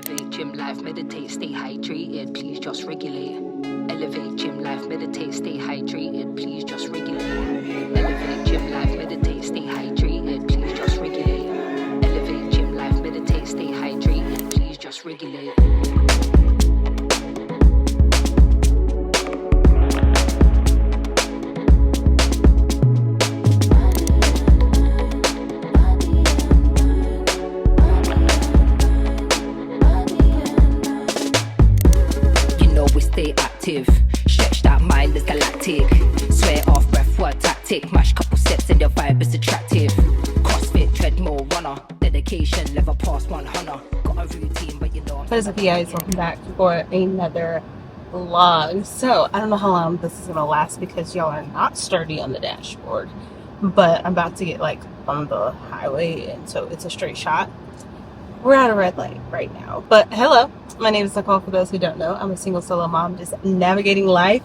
Elevate, gym life, meditate, stay hydrated, please just regulate. Elevate, gym life, meditate, stay hydrated, please just regulate. Elevate, gym life, meditate, stay hydrated, please just regulate. Elevate, gym life, meditate, stay hydrated, please just regulate. Stay active, stretch that mind is galactic. Swear off breath, word tactic. Mash couple steps and your vibe is attractive. CrossFit, treadmill, runner. Dedication, never past 100. Got a routine, but you know I'm... What is up, you guys? Welcome back for another vlog. So, I don't know how long this is going to last because y'all are not sturdy on the dashboard. But I'm about to get like on the highway, and so it's a straight shot. We're at a red light right now. But hello, my name is Nicole. For those who don't know, I'm a single solo mom just navigating life,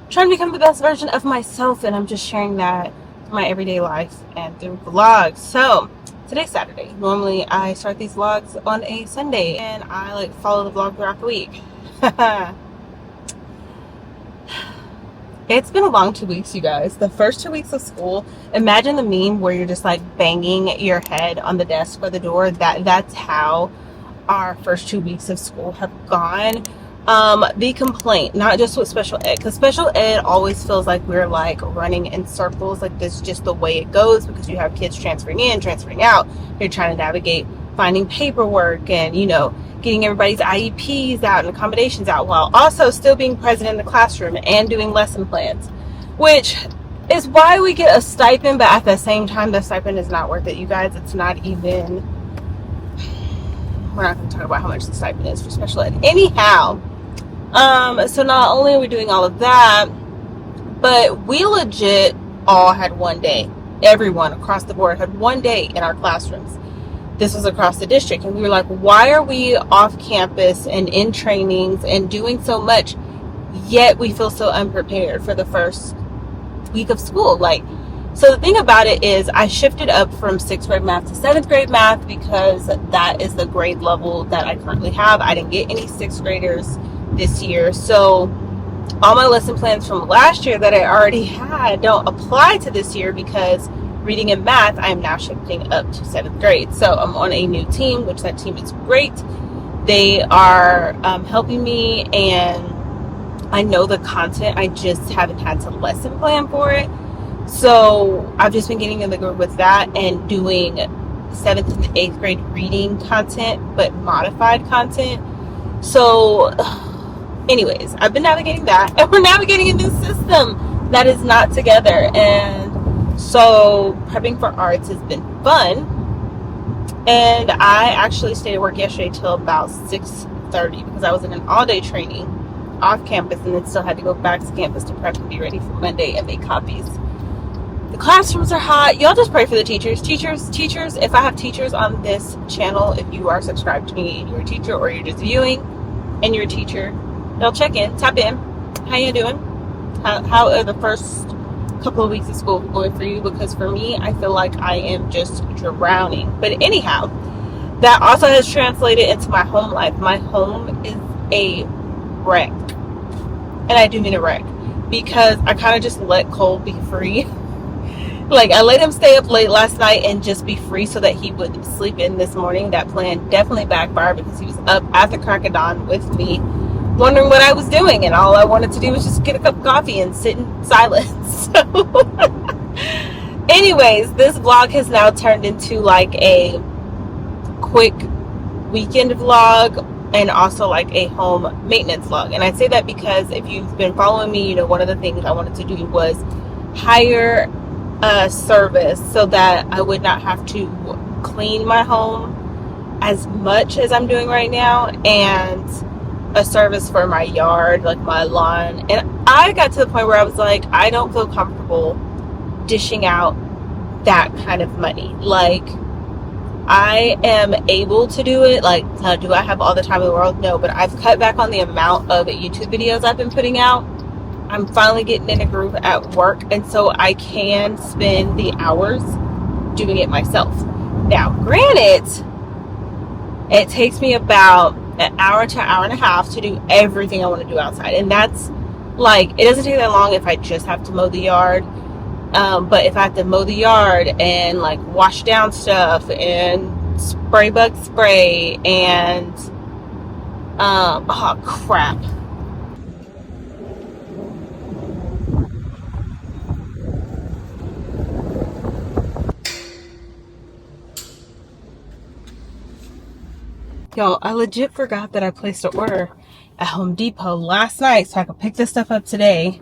trying to become the best version of myself, and I'm just sharing that through my everyday life and through vlogs. So today's Saturday. Normally I start these vlogs on a Sunday and I like follow the vlog throughout the week. It's been a long 2 weeks, you guys. The first 2 weeks of school, imagine the meme where you're just like banging your head on the desk or the door. That's how our first 2 weeks of school have gone. The complaint, not just with special ed, because special ed always feels like we're like running in circles. Like this is just the way it goes because you have kids transferring in, transferring out. You're trying to navigate finding paperwork and, you know, getting everybody's IEPs out and accommodations out while also still being present in the classroom and doing lesson plans, which is why we get a stipend. But at the same time, the stipend is not worth it, you guys. It's not even, we're not going to talk about how much the stipend is for special ed. Anyhow, so not only are we doing all of that, but we legit all had one day. Everyone across the board had one day in our classrooms. This was across the district, and we were like, why are we off campus and in trainings and doing so much, yet we feel so unprepared for the first week of school? Like, so the thing about it is I shifted up from 6th grade math to 7th grade math because that is the grade level that I currently have. I didn't get any 6th graders this year, so all my lesson plans from last year that I already had don't apply to this year because reading and math, I am now shifting up to 7th grade. So I'm on a new team, which that team is great. They are helping me, and I know the content. I just haven't had to lesson plan for it. So I've just been getting in the groove with that and doing 7th and 8th grade reading content, but modified content. So anyways, I've been navigating that, and we're navigating a new system that is not together. And so prepping for arts has been fun, and I actually stayed at work yesterday till about 6:30 because I was in an all-day training off campus and then still had to go back to campus to prep and be ready for Monday and make copies. The classrooms are hot. Y'all just pray for the teachers. Teachers, if I have teachers on this channel, if you are subscribed to me and you're a teacher, or you're just viewing and you're a teacher, y'all check in, tap in. How you doing? How are the first couple of weeks of school going for you? Because for me, I feel like I am just drowning. But anyhow, that also has translated into my home life. My home is a wreck, and I do mean a wreck, because I kind of just let Cole be free. Like, I let him stay up late last night and just be free so that he would sleep in this morning. That plan definitely backfired because he was up at the crack of dawn with me, wondering what I was doing, and all I wanted to do was just get a cup of coffee and sit in silence. So anyways, this vlog has now turned into like a quick weekend vlog and also like a home maintenance vlog. And I say that because if you've been following me, you know one of the things I wanted to do was hire a service so that I would not have to clean my home as much as I'm doing right now, and a service for my yard, like my lawn. And I got to the point where I was like, I don't feel comfortable dishing out that kind of money. Like, I am able to do it. Like, do I have all the time in the world? No, but I've cut back on the amount of YouTube videos I've been putting out. I'm finally getting in a groove at work, and so I can spend the hours doing it myself. Now, granted, it takes me about an hour to an hour and a half to do everything I want to do outside. And that's like, it doesn't take that long if I just have to mow the yard. But if I have to mow the yard and like wash down stuff and spray bug spray and oh crap. Y'all, I legit forgot that I placed an order at Home Depot last night so I could pick this stuff up today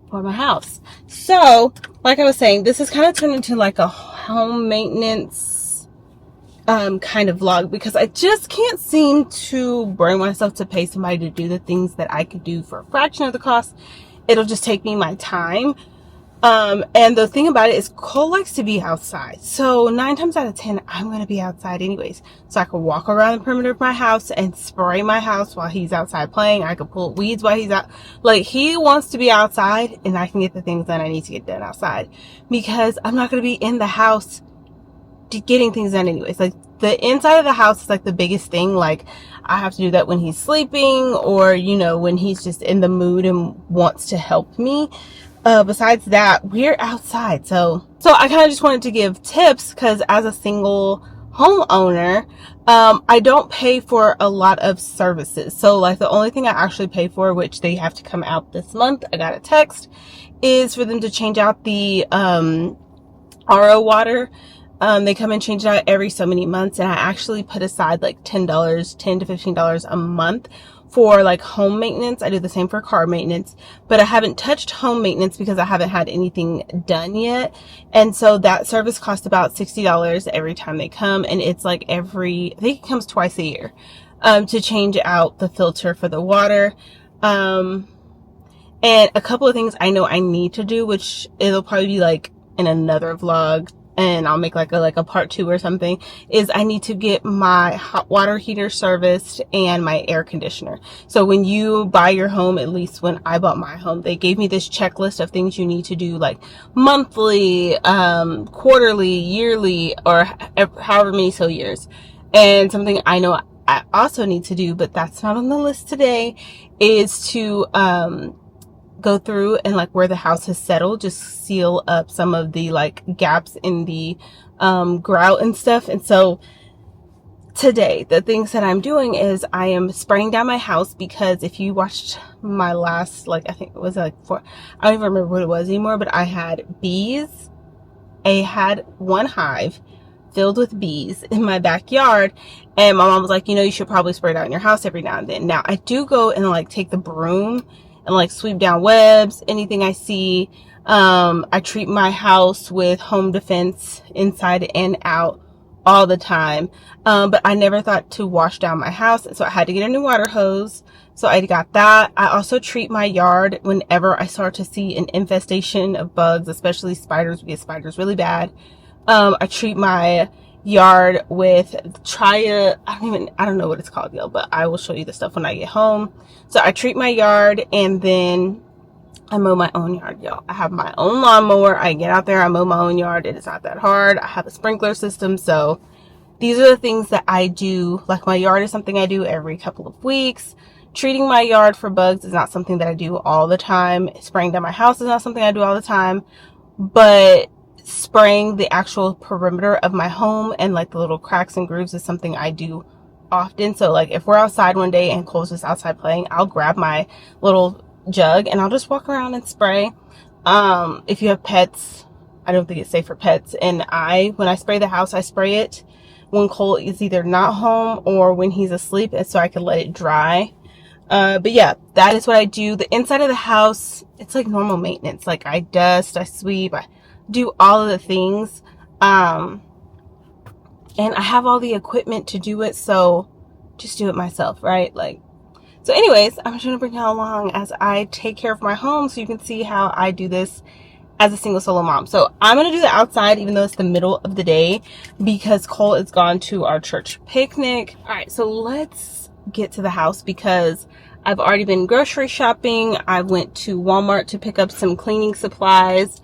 for my house. So, like I was saying, this has kind of turned into like a home maintenance kind of vlog because I just can't seem to bring myself to pay somebody to do the things that I could do for a fraction of the cost. It'll just take me my time. And the thing about it is Cole likes to be outside. So 9 times out of 10, I'm going to be outside anyways. So I can walk around the perimeter of my house and spray my house while he's outside playing. I can pull weeds while he's out. Like, he wants to be outside and I can get the things that I need to get done outside because I'm not going to be in the house getting things done anyways. Like, the inside of the house is like the biggest thing. Like, I have to do that when he's sleeping or, you know, when he's just in the mood and wants to help me. Besides that, we're outside. So I kind of just wanted to give tips because as a single homeowner, I don't pay for a lot of services. So like the only thing I actually pay for, which they have to come out this month, I got a text, is for them to change out the RO water. They come and change it out every so many months, and I actually put aside like $10 to $15 a month for like home maintenance. I do the same for car maintenance, but I haven't touched home maintenance because I haven't had anything done yet. And so that service costs about $60 every time they come, and it's like I think it comes twice a year to change out the filter for the water. And a couple of things I know I need to do, which it'll probably be like in another vlog, and I'll make like a part 2 or something, is I need to get my hot water heater serviced and my air conditioner. So when you buy your home, at least when I bought my home, they gave me this checklist of things you need to do, like monthly, quarterly, yearly, or however many so years. And something I know I also need to do, but that's not on the list today, is to go through and like where the house has settled, just seal up some of the like gaps in the grout and stuff. And so today, the things that I'm doing is I am spraying down my house, because if you watched my last, like, I think it was like I don't even remember what it was anymore, but I had bees. I had one hive filled with bees in my backyard, and my mom was like, you know, you should probably spray it out in your house every now and then. Now I do go and like take the broom and like sweep down webs, anything I see. I treat my house with home defense inside and out all the time. But I never thought to wash down my house, so I had to get a new water hose. So I got that. I also treat my yard whenever I start to see an infestation of bugs, especially spiders. We get spiders really bad. I treat my yard with I don't know what it's called, y'all, but I will show you the stuff when I get home. So I treat my yard, and then I mow my own yard, y'all. I have my own lawnmower. I get out there, I mow my own yard. It is not that hard. I have a sprinkler system. So these are the things that I do. Like, my yard is something I do every couple of weeks. Treating my yard for bugs is not something that I do all the time. Spraying down my house is not something I do all the time. But spraying the actual perimeter of my home and like the little cracks and grooves is something I do often. So like if we're outside one day and Cole's just outside playing, I'll grab my little jug and I'll just walk around and spray. If you have pets, I don't think it's safe for pets. And when I spray the house, I spray it when Cole is either not home or when he's asleep, and so I can let it dry. But yeah, that is what I do. The inside of the house, it's like normal maintenance. Like, I dust, I sweep, I do all of the things. And I have all the equipment to do it, so just do it myself, right? Like, so anyways, I'm trying to bring y'all along as I take care of my home so you can see how I do this as a single solo mom. So I'm going to do the outside even though it's the middle of the day, because Cole is gone to our church picnic. All right, so let's get to the house because I've already been grocery shopping. I went to Walmart to pick up some cleaning supplies.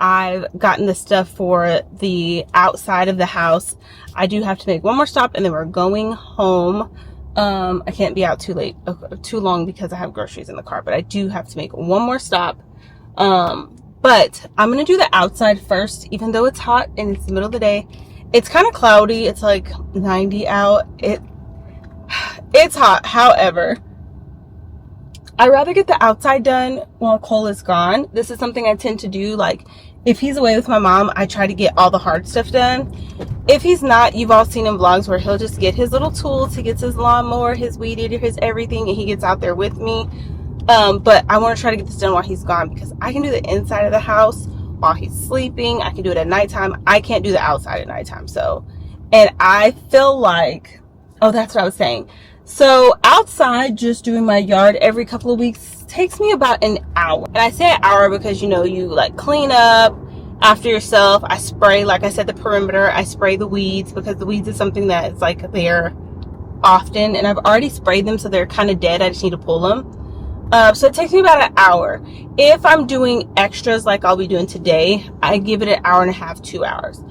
I've gotten the stuff for the outside of the house. I do have to make one more stop and then we're going home. I can't be out too long because I have groceries in the car, but I do have to make one more stop. But I'm going to do the outside first, even though it's hot and it's the middle of the day. It's kind of cloudy. It's like 90 out. It's hot. However, I'd rather get the outside done while Cole is gone. This is something I tend to do. Like, if he's away with my mom, I try to get all the hard stuff done. If he's not, you've all seen in vlogs where he'll just get his little tools. He gets his lawnmower, his weed eater, his everything, and he gets out there with me. But I want to try to get this done while he's gone, because I can do the inside of the house while he's sleeping. I can do it at nighttime. I can't do the outside at nighttime. So, and I feel like, oh, that's what I was saying. So outside, just doing my yard every couple of weeks takes me about an hour. And I say an hour because, you know, you like clean up after yourself. I spray, like I said, the perimeter. I spray the weeds because the weeds is something that is like there often. And I've already sprayed them, so they're kind of dead. I just need to pull them. So it takes me about an hour. If I'm doing extras like I'll be doing today, I give it an hour and a half, 2 hours.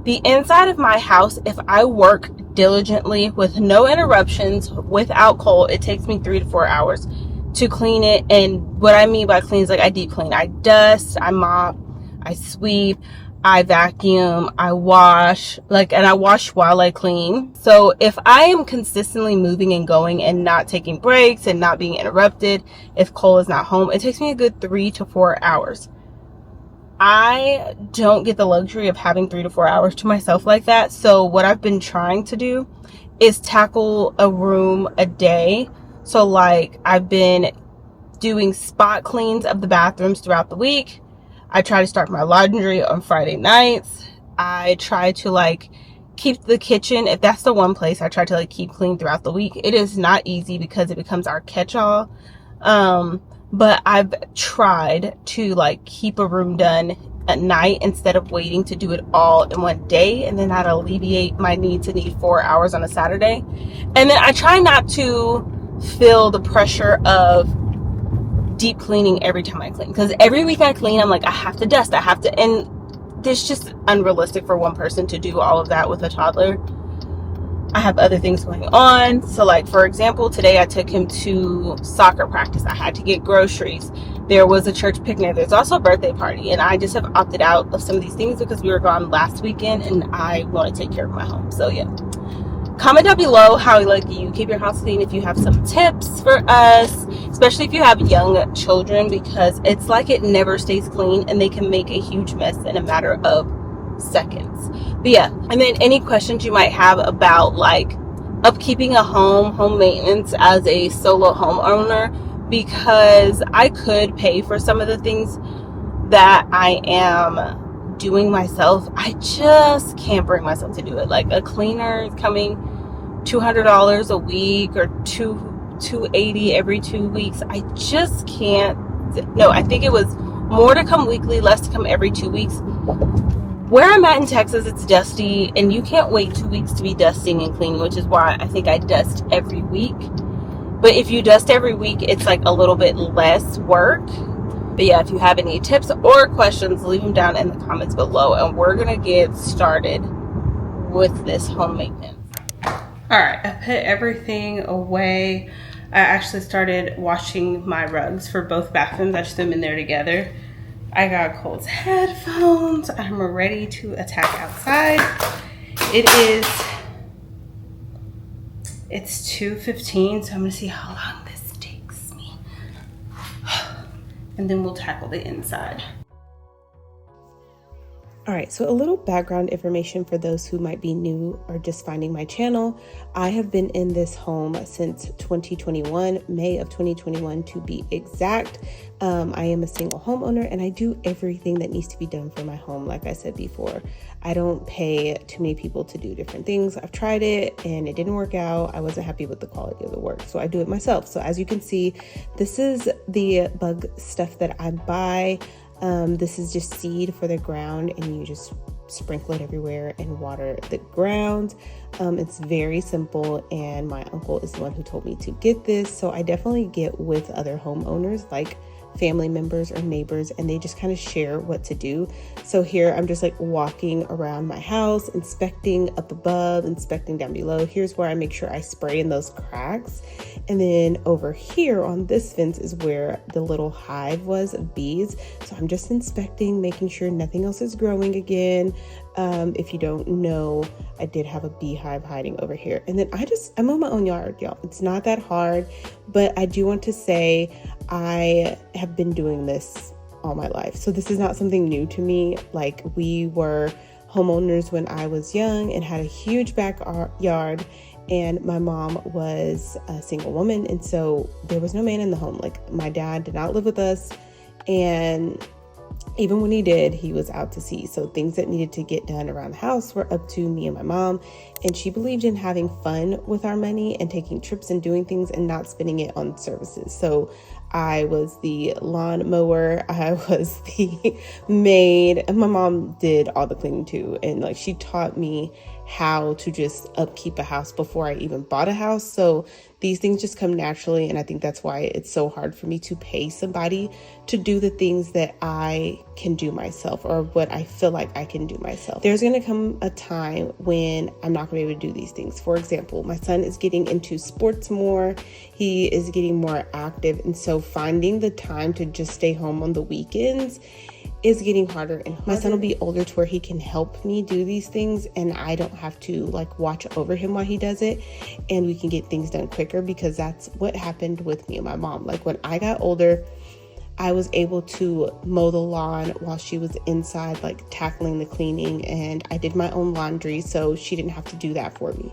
The inside of my house, if I work diligently with no interruptions, without Cole, it takes me 3 to 4 hours to clean it. And what I mean by clean is like I deep clean. I dust, I mop, I sweep, I vacuum, I wash, and I wash while I clean. So if I am consistently moving and going and not taking breaks and not being interrupted, if Cole is not home, it takes me a good 3 to 4 hours. I don't get the luxury of having 3 to 4 hours to myself like that. So what I've been trying to do is tackle a room a day. So like I've been doing spot cleans of the bathrooms throughout the week. I try to start my laundry on Friday nights. I try to like keep the kitchen, if that's the one place I try to like keep clean throughout the week. It is not easy because it becomes our catch-all. But I've tried to like keep a room done at night instead of waiting to do it all in one day, and then that'd alleviate my need 4 hours on a Saturday. And then I try not to feel the pressure of deep cleaning every time I clean, because every week I clean, I'm like, I have to dust, and it's just unrealistic for one person to do all of that with a toddler. I have other things going on. So like, for example, today I took him to soccer practice. I had to get groceries. There was a church picnic. There's also a birthday party. And I just have opted out of some of these things because we were gone last weekend and I want to take care of my home. So yeah. Comment down below how like you keep your house clean, if you have some tips for us, especially if you have young children, because it's like it never stays clean and they can make a huge mess in a matter of seconds. But yeah, and then any questions you might have about like upkeeping a home maintenance as a solo homeowner, because I could pay for some of the things that I am doing myself. I just can't bring myself to do it. Like a cleaner is coming $200 a week or $280 every 2 weeks. I just can't. No, I think it was more to come weekly, less to come every 2 weeks. Where I'm at in Texas, it's dusty, and you can't wait 2 weeks to be dusting and cleaning, which is why I think I dust every week. But if you dust every week, it's like a little bit less work. But yeah, if you have any tips or questions, leave them down in the comments below, and we're gonna get started with this home maintenance. All right, I put everything away. I actually started washing my rugs for both bathrooms. I just threw them in there together. I got Cole's headphones. I'm ready to attack outside. It's 2:15, so I'm gonna see how long this takes me. And then we'll tackle the inside. All right, so a little background information for those who might be new or just finding my channel. I have been in this home since 2021, May of 2021 to be exact. I am a single homeowner and I do everything that needs to be done for my home. Like I said before, I don't pay too many people to do different things. I've tried it and it didn't work out. I wasn't happy with the quality of the work, so I do it myself. So as you can see, this is the bug stuff that I buy. This is just seed for the ground, and you just sprinkle it everywhere and water the ground. It's very simple, and my uncle is the one who told me to get this. So I definitely get with other homeowners like family members or neighbors, and they just kind of share what to do. So here I'm just like walking around my house, inspecting up above, inspecting down below. Here's where I make sure I spray in those cracks. And then over here on this fence is where the little hive was of bees. So I'm just inspecting, making sure nothing else is growing again. If you don't know, I did have a beehive hiding over here. And then I'm on my own yard, y'all. It's not that hard, but I do want to say I have been doing this all my life. So this is not something new to me. Like, we were homeowners when I was young and had a huge backyard, and my mom was a single woman. And so there was no man in the home. Like, my dad did not live with us. And even when he did, he was out to sea. So things that needed to get done around the house were up to me and my mom. And she believed in having fun with our money and taking trips and doing things and not spending it on services. So I was the lawn mower, I was the maid, and my mom did all the cleaning too. And like, she taught me how to just upkeep a house before I even bought a house. So these things just come naturally. And I think that's why it's so hard for me to pay somebody to do the things that I can do myself, or what I feel like I can do myself. There's going to come a time when I'm not going to be able to do these things. For example, my son is getting into sports more. He is getting more active. And so finding the time to just stay home on the weekends is getting harder and harder. My son will be older to where he can help me do these things, and I don't have to like watch over him while he does it, and we can get things done quicker, because that's what happened with me and my mom. Like, when I got older, I was able to mow the lawn while she was inside, like tackling the cleaning, and I did my own laundry, so she didn't have to do that for me.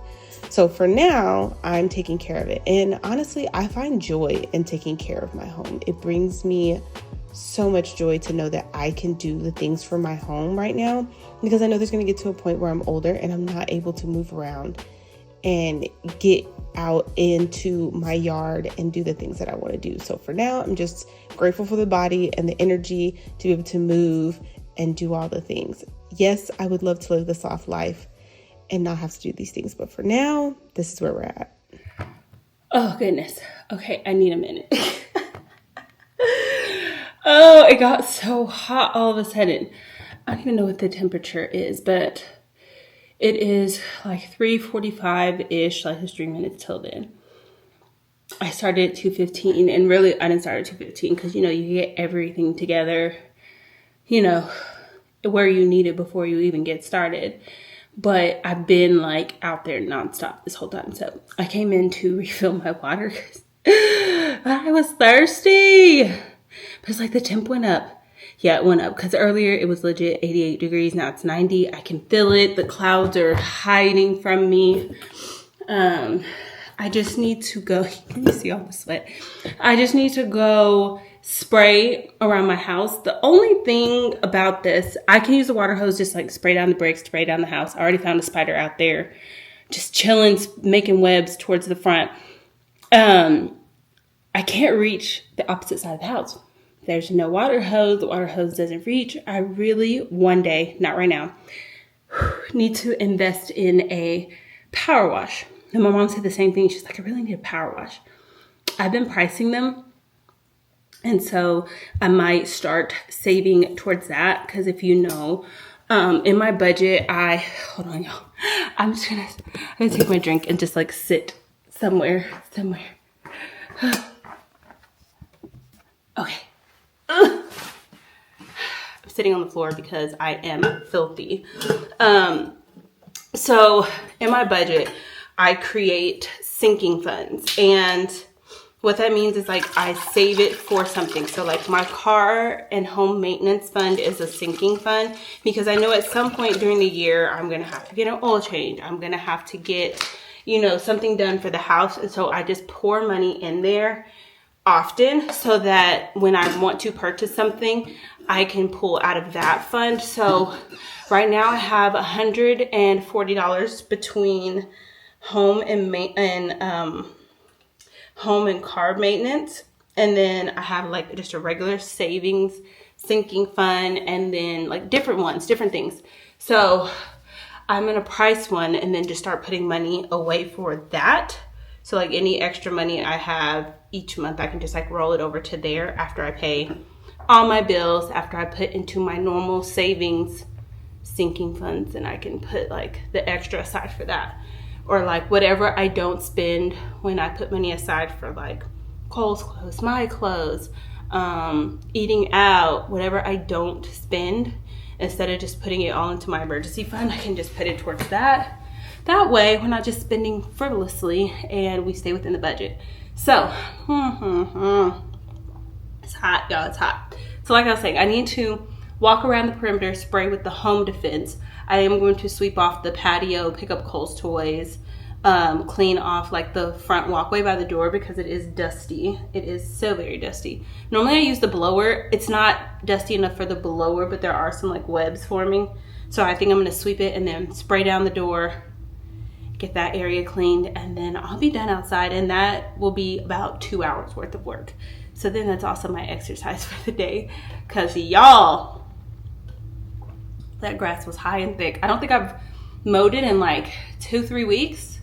So for now, I'm taking care of it. And honestly, I find joy in taking care of my home. It brings me so much joy to know that I can do the things for my home right now, because I know there's going to get to a point where I'm older and I'm not able to move around and get out into my yard and do the things that I want to do. So for now, I'm just grateful for the body and the energy to be able to move and do all the things. Yes, I would love to live the soft life and not have to do these things, but for now, this is where we're at. Oh goodness. Okay, I need a minute. Oh, it got so hot all of a sudden. I don't even know what the temperature is, but it is like 3:45-ish, like it's 3 minutes till then. I started at 2:15, and really I didn't start at 2:15 because, you get everything together, where you need it before you even get started. But I've been like out there nonstop this whole time. So I came in to refill my water because I was thirsty. But it's like the temp went up. Yeah, it went up because earlier it was legit 88 degrees. Now it's 90. I can feel it. The clouds are hiding from me. I just need to go. Can you see all the sweat? I just need to go spray around my house. The only thing about this, I can use a water hose, just like spray down the bricks, spray down the house. I already found a spider out there just chilling, making webs towards the front. I can't reach the opposite side of the house. There's no water hose. The water hose doesn't reach. I really, one day, not right now, need to invest in a power wash. And my mom said the same thing. She's like, I really need a power wash. I've been pricing them. And so I might start saving towards that. Because if you know, in my budget, hold on, y'all. I'm gonna take my drink and just like sit somewhere. Okay. I'm sitting on the floor because I am filthy. So in my budget, I create sinking funds. And what that means is like I save it for something. So like my car and home maintenance fund is a sinking fund, because I know at some point during the year, I'm going to have to get an oil change. I'm going to have to get, something done for the house. And so I just pour money in there often so that when I want to purchase something, I can pull out of that fund. So right now I have $140 between home and car maintenance. And then I have like just a regular savings sinking fund, and then like different things. So I'm going to price one and then just start putting money away for that, So like any extra money I have each month, I can just like roll it over to there after I pay all my bills, after I put into my normal savings sinking funds, and I can put like the extra aside for that. Or like whatever I don't spend when I put money aside for like Cole's clothes, my clothes, eating out, whatever I don't spend, instead of just putting it all into my emergency fund, I can just put it towards that. That way we're not just spending frivolously and we stay within the budget. So it's hot, y'all, it's hot. So like I was saying, I need to walk around the perimeter, spray with the home defense. I am going to sweep off the patio, pick up Cole's toys, clean off like the front walkway by the door because it is dusty. It is so very dusty. Normally I use the blower. It's not dusty enough for the blower, but there are some like webs forming. So I think I'm gonna sweep it and then spray down the door, get that area cleaned, and then I'll be done outside, and that will be about 2 hours worth of work. So then that's also my exercise for the day, because y'all, that grass was high and thick. I don't think I've mowed it in like 2-3 weeks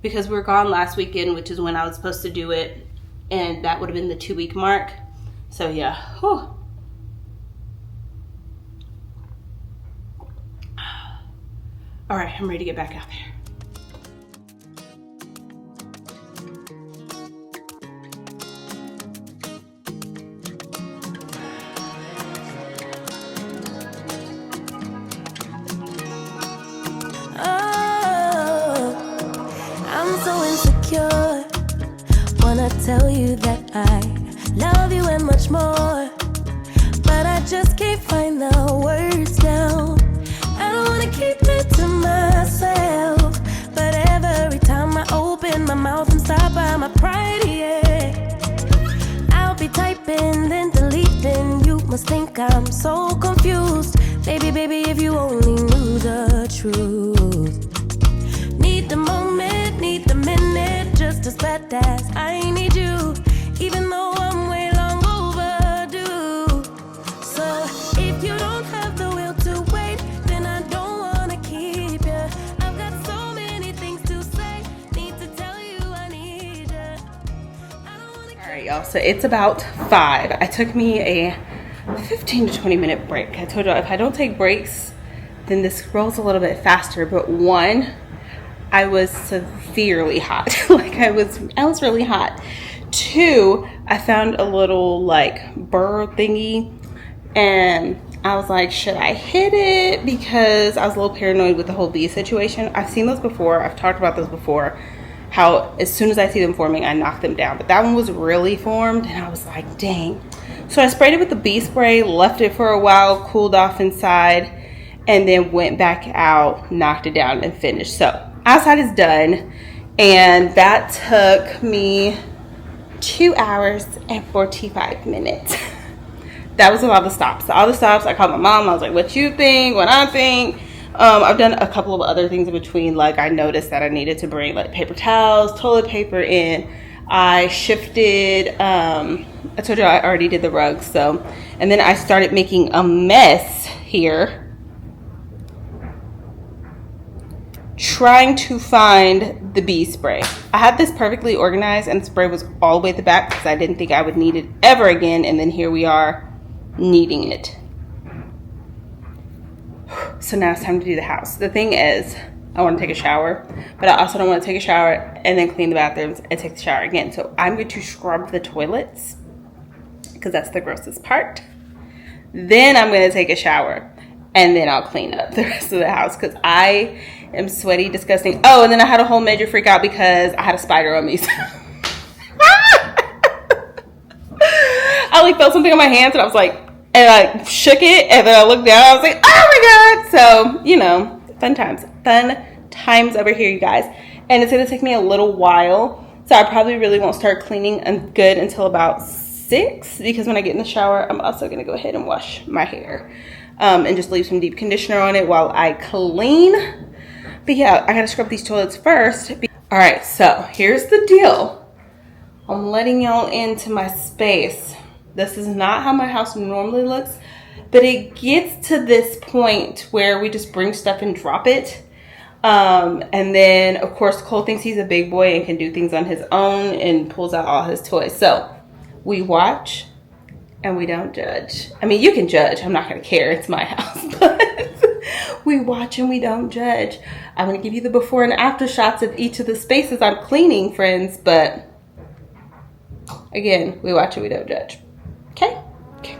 because we were gone last weekend, which is when I was supposed to do it, and that would have been the 2-week mark. So yeah. Whew. All right, I'm ready to get back out there. Wanna tell you that I love you and much more, but I just can't find the words now. I don't wanna keep it to myself, but every time I open my mouth I'm stopped by my pride, yeah. I'll be typing then deleting, you must think I'm so confused. Baby, if you only knew the truth. Need the moment, need the minute, just as bad as I need you, even though I'm way long overdue. So if you don't have the will to wait, then I don't wanna keep you. I've got so many things to say, need to tell you I need you. All right, y'all, so it's about 5. I took me a 15 to 20 minute break. I told y'all if I don't take breaks, then this rolls a little bit faster. But one, I was severely hot. Like I was really hot. 2, I found a little like burr thingy, and I was like, should I hit it? Because I was a little paranoid with the whole bee situation. I've seen those before. I've talked about those before. How as soon as I see them forming, I knock them down. But that one was really formed, and I was like, dang. So I sprayed it with the bee spray, left it for a while, cooled off inside, and then went back out, knocked it down, and finished. So outside is done, and that took me 2 hours and 45 minutes. That was a lot of stops. All the stops, I called my mom. I was like, what you think, what I think. I've done a couple of other things in between. Like I noticed that I needed to bring like paper towels, toilet paper in. I shifted, I told you I already did the rugs. So, and then I started making a mess here, trying to find the bee spray. I had this perfectly organized and the spray was all the way at the back because I didn't think I would need it ever again, and then here we are needing it. So now it's time to do the house. The thing is, I want to take a shower, but I also don't want to take a shower and then clean the bathrooms and take the shower again. So I'm going to scrub the toilets because that's the grossest part. Then I'm going to take a shower and then I'll clean up the rest of the house because I am sweaty, disgusting. Oh, and then I had a whole major freak out because I had a spider on me. So I like felt something on my hands and I was like, and I shook it and then I looked down. I was like, oh my God. So, you know, fun times over here, you guys. And it's going to take me a little while. So I probably really won't start cleaning good until about 6 because when I get in the shower, I'm also going to go ahead and wash my hair and just leave some deep conditioner on it while I clean. But yeah, I got to scrub these toilets first. All right, so here's the deal. I'm letting y'all into my space. This is not how my house normally looks, but it gets to this point where we just bring stuff and drop it. And then, of course, Cole thinks he's a big boy and can do things on his own and pulls out all his toys. So we watch and we don't judge. I mean, you can judge. I'm not going to care. It's my house. But we watch and we don't judge. I'm going to give you the before and after shots of each of the spaces I'm cleaning, friends. But again, we watch and we don't judge. Okay? Okay.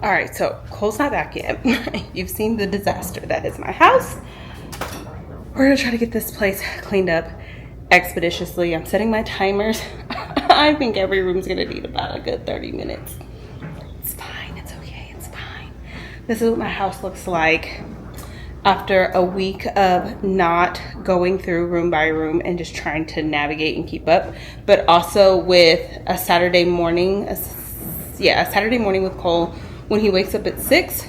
All right, so Cole's not back yet. You've seen the disaster that is my house. We're gonna try to get this place cleaned up expeditiously. I'm setting my timers. I think every room's gonna need about a good 30 minutes. It's fine, it's okay, it's fine. This is what my house looks like after a week of not going through room by room and just trying to navigate and keep up, but also with a Saturday morning, a Saturday morning with Cole when he wakes up at 6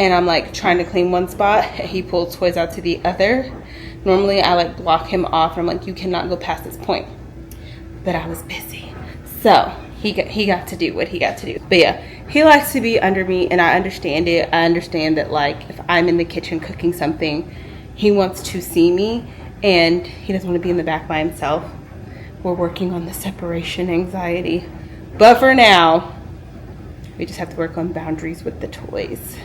and I'm like trying to clean one spot, he pulls toys out to the other. Normally I like block him off. I'm like, you cannot go past this point. But I was busy. So he got to do what he got to do. But yeah, he likes to be under me and I understand it. I understand that like if I'm in the kitchen cooking something, he wants to see me and he doesn't want to be in the back by himself. We're working on the separation anxiety. But for now, we just have to work on boundaries with the toys.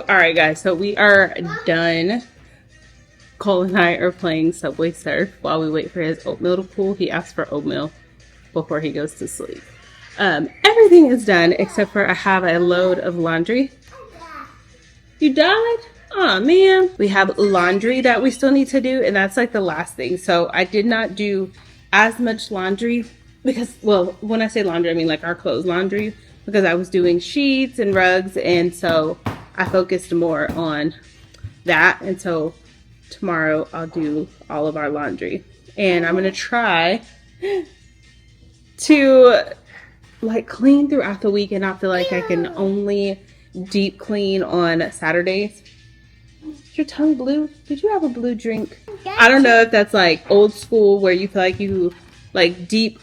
Alright guys, so we are done. Cole and I are playing Subway Surf while we wait for his oatmeal to cool. He asked for oatmeal before he goes to sleep. Everything is done except for I have a load of laundry. You died? Oh man. We have laundry that we still need to do and that's like the last thing. So I did not do as much laundry because, well, when I say laundry, I mean like our clothes laundry because I was doing sheets and rugs and so I focused more on that. And so tomorrow I'll do all of our laundry and I'm going to try to like clean throughout the week and not feel like I can only deep clean on Saturdays. Is your tongue blue? Did you have a blue drink? I don't know if that's like old school where you feel like you like deep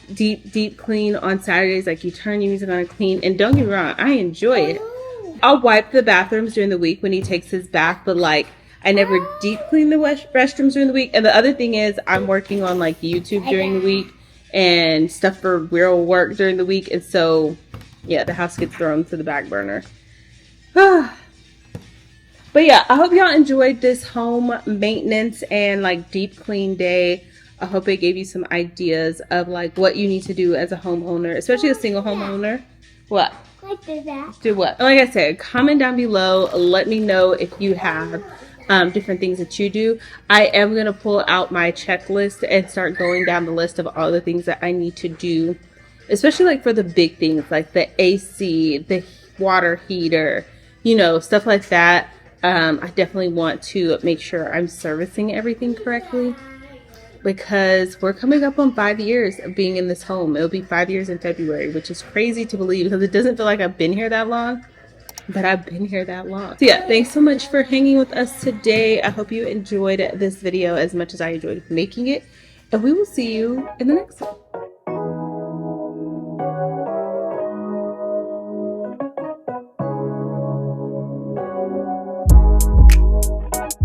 clean on Saturdays, like you turn your music on and clean. And don't get me wrong, I enjoy it. I'll wipe the bathrooms during the week when he takes his bath, but like I never deep clean the restrooms during the week. And the other thing is I'm working on like YouTube during the week and stuff for real work during the week. And so yeah, the house gets thrown to the back burner. But yeah, I hope y'all enjoyed this home maintenance and like deep clean day. I hope it gave you some ideas of like what you need to do as a homeowner, especially a single homeowner. What? Do what? Like I said, comment down below. Let me know if you have different things that you do. I am going to pull out my checklist and start going down the list of all the things that I need to do, especially like for the big things like the AC, the water heater, you know, stuff like that. I definitely want to make sure I'm servicing everything correctly. because we're coming up on 5 years of being in this home. It'll be 5 years in February, which is crazy to believe because it doesn't feel like I've been here that long, but I've been here that long. So yeah, thanks so much for hanging with us today. I hope you enjoyed this video as much as I enjoyed making it, and we will see you in the next one.